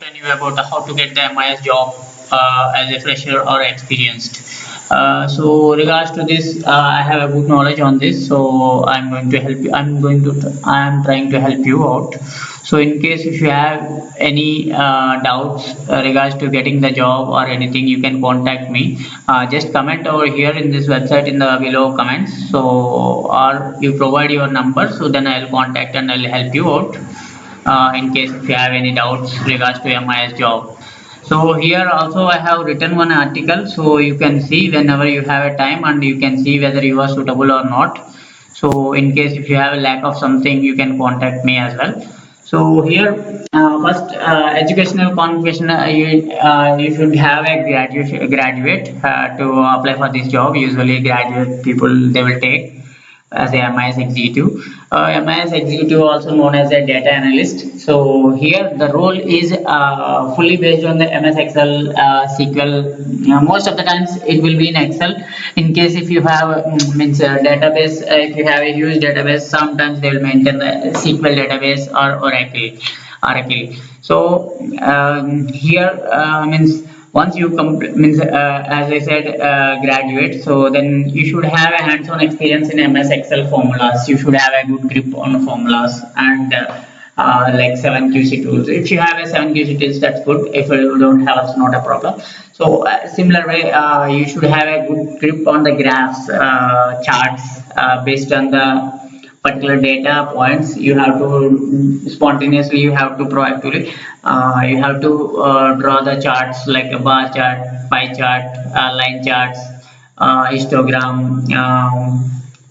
explain you about how to get the MIS job as a fresher or experienced. So regards to this, I have a good knowledge on this, so I'm going to help you. I am trying to help you out. So in case if you have any doubts regards to getting the job or anything, you can contact me. Just comment over here in this website in the below comments. So or you provide your number, so then I'll contact and I'll help you out in case if you have any doubts regards to MIS job. So here also I have written one article, so you can see whenever you have a time and you can see whether you are suitable or not. So in case if you have a lack of something, you can contact me as well. So here first educational qualification, you should have a graduate to apply for this job. Usually graduate people they will take as a MIS executive. MIS executive also known as a data analyst. So here the role is fully based on the MS Excel, SQL. Most of the times it will be in Excel. In case if you have means a database, if you have a huge database, sometimes they will maintain the SQL database or Oracle. So here means once you means as I said graduate, so then you should have a hands-on experience in MS Excel formulas. You should have a good grip on formulas and like 7QC tools. If you have a 7QC tools, that's good. If you don't have, it's not a problem. So similar way, you should have a good grip on the graphs, charts based on the particular data points. You have to spontaneously, you have to proactively, you have to draw the charts like a bar chart, pie chart, line charts, histogram,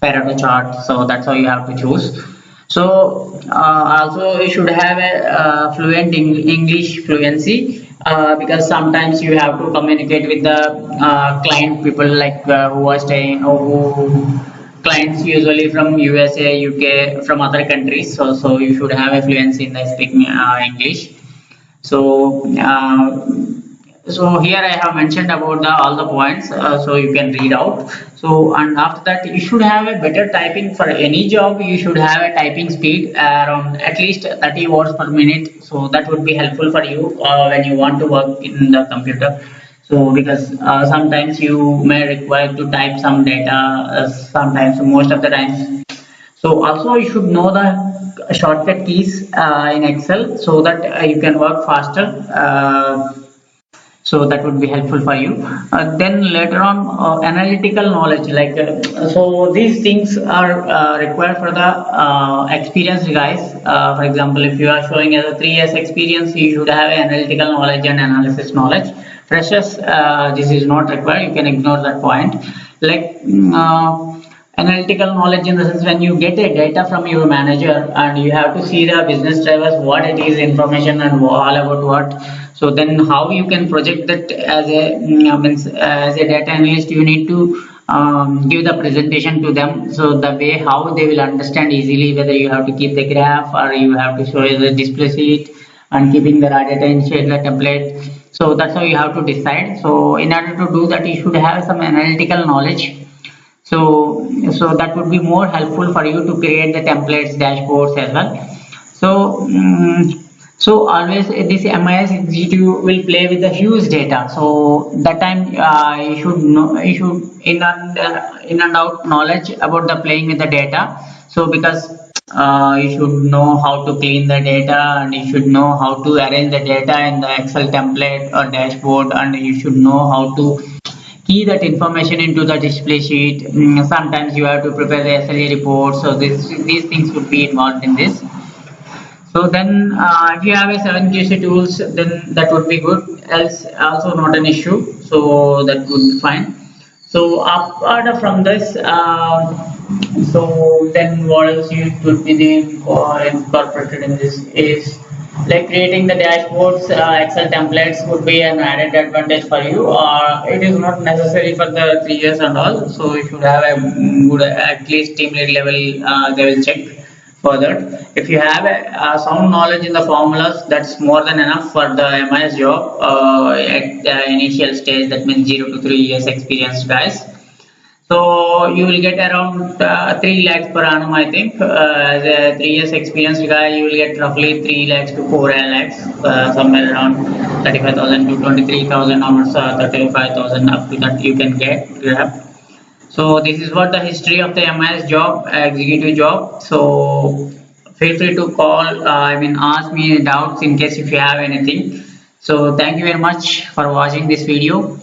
Pareto chart. So that's how you have to choose. So also you should have a fluent English fluency, because sometimes you have to communicate with the client people like who are staying or who clients usually from USA, UK, from other countries. So you should have a fluency in the speaking English. So so here I have mentioned about all the points, so you can read out. So and after that you should have a better typing. For any job you should have a typing speed around at least 30 words per minute. So that would be helpful for you when you want to work in the computer. So because sometimes you may require to type some data, sometimes most of the times. So also you should know the shortcut keys in Excel, so that you can work faster. So that would be helpful for you. Then later on analytical knowledge, like so these things are required for the experienced guys. For example, if you are showing as a 3 years experience, you should have analytical knowledge and analysis knowledge. Freshers, this is not required, you can ignore that point. Like analytical knowledge in the sense, when you get a data from your manager and you have to see the business drivers, what it is information and all about what. So then how you can project that as a as a data analyst, you need to give the presentation to them, so the way how they will understand easily, whether you have to keep the graph or you have to show the display sheet and keeping the raw data inside the template. So that's how you have to decide. So in order to do that, you should have some analytical knowledge. So that would be more helpful for you to create the templates, dashboards as well. So so always this MIS executive will play with the huge data. So that time you should know, you should in and out knowledge about the playing with the data. So because you should know how to clean the data, and you should know how to arrange the data in the Excel template or dashboard, and you should know how to key that information into the display sheet. Sometimes you have to prepare the SLA report. So these things would be involved in this. So then if you have a 7QC tools, then that would be good, else also not an issue. So that would be fine. So apart from this, so then what else you could be incorporated in this is like creating the dashboards. Excel templates would be an added advantage for you, or it is not necessary for the 3 years and all. So you should have a good, at least team lead level, they will check for that. If you have a sound knowledge in the formulas, that's more than enough for the MIS job at the initial stage. That means 0 to 3 years experienced guys. So you will get around 3 lakhs per annum, I think. As a 3 years experienced guy, you will get roughly 3 lakhs to 4 lakhs, somewhere around 35,000 to 23,000 or 35,000, up to that you can grab. So this is what the history of the MIS job, executive job. So feel free to call, ask me doubts in case if you have anything. So thank you very much for watching this video.